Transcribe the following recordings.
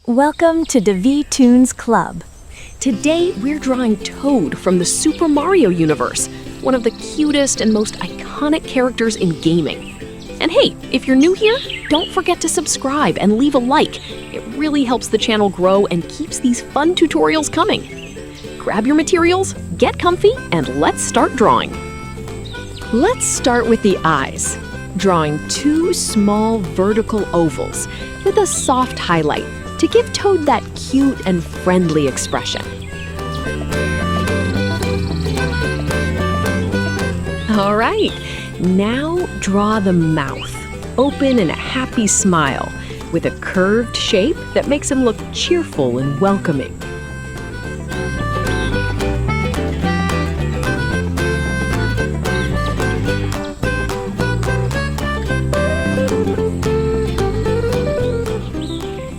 Welcome to Davi Toons Club. Today, we're drawing Toad from the Super Mario universe, one of the cutest and most iconic characters in gaming. And hey, if you're new here, don't forget to subscribe and leave a like. It really helps the channel grow and keeps these fun tutorials coming. Grab your materials, get comfy, and let's start drawing. Let's start with the eyes, drawing two small vertical ovals with a soft highlight to give Toad that cute and friendly expression. All right, now draw the mouth, open in a happy smile, with a curved shape that makes him look cheerful and welcoming.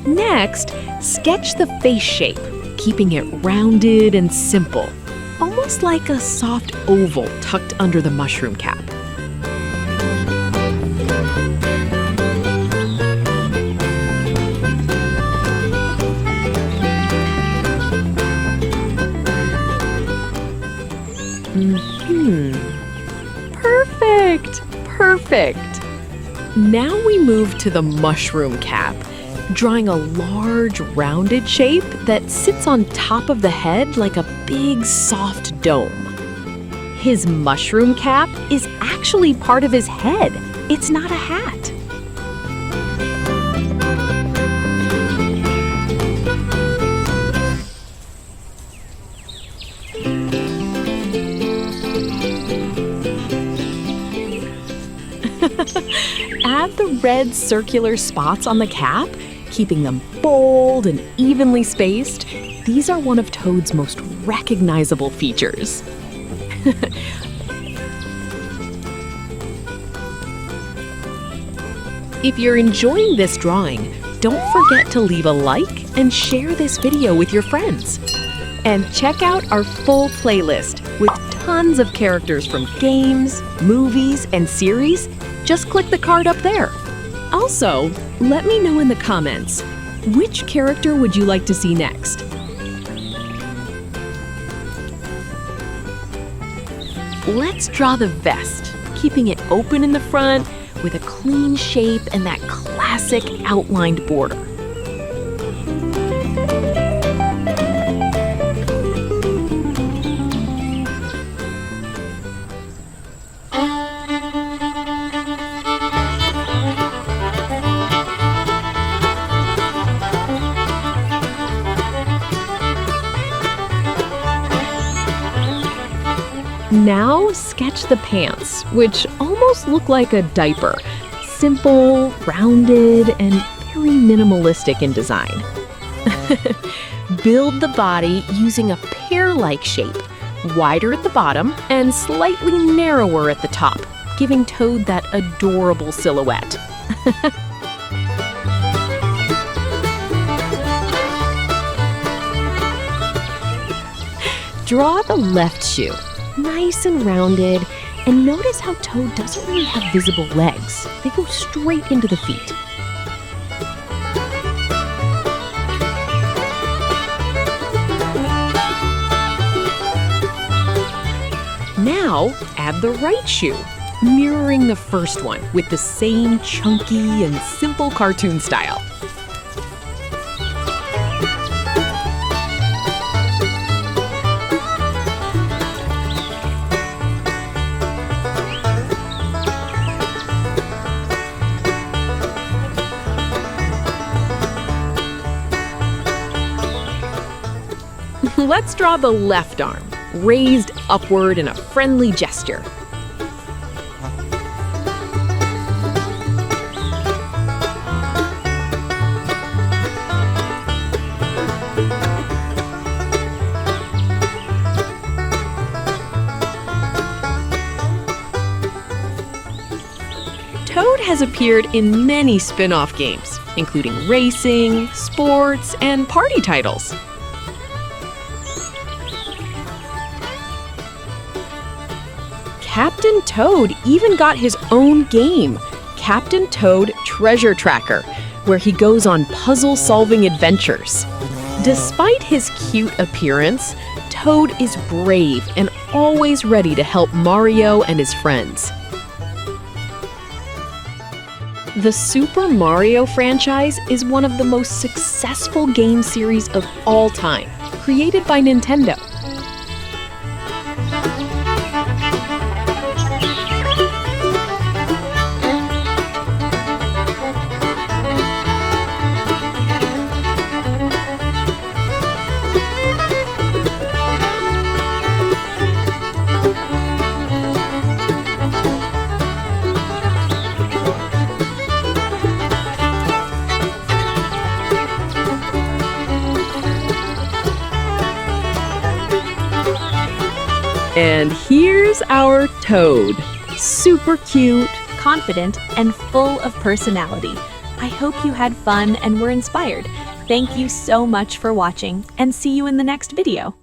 Next, sketch the face shape, keeping it rounded and simple, almost like a soft oval tucked under the mushroom cap. Perfect! Now we move to the mushroom cap, drawing a large, rounded shape that sits on top of the head like a big, soft dome. His mushroom cap is actually part of his head. It's not a hat. Add the red circular spots on the cap, keeping them bold and evenly spaced. These are one of Toad's most recognizable features. If you're enjoying this drawing, don't forget to leave a like and share this video with your friends. And check out our full playlist with tons of characters from games, movies, and series. Just click the card up there. Also, let me know in the comments, which character would you like to see next? Let's draw the vest, keeping it open in the front with a clean shape and that classic outlined border. Now sketch the pants, which almost look like a diaper. Simple, rounded, and very minimalistic in design. Build the body using a pear-like shape, wider at the bottom and slightly narrower at the top, giving Toad that adorable silhouette. Draw the left shoe. Nice and rounded, and notice how Toad doesn't really have visible legs. They go straight into the feet. Now, add the right shoe, mirroring the first one with the same chunky and simple cartoon style. Let's draw the left arm, raised upward in a friendly gesture. Toad has appeared in many spin-off games, including racing, sports, and party titles. Captain Toad even got his own game, Captain Toad Treasure Tracker, where he goes on puzzle-solving adventures. Despite his cute appearance, Toad is brave and always ready to help Mario and his friends. The Super Mario franchise is one of the most successful game series of all time, created by Nintendo. And here's our Toad. Super cute, Confident and full of personality. I hope you had fun and were inspired. Thank you so much for watching, and see you in the next video.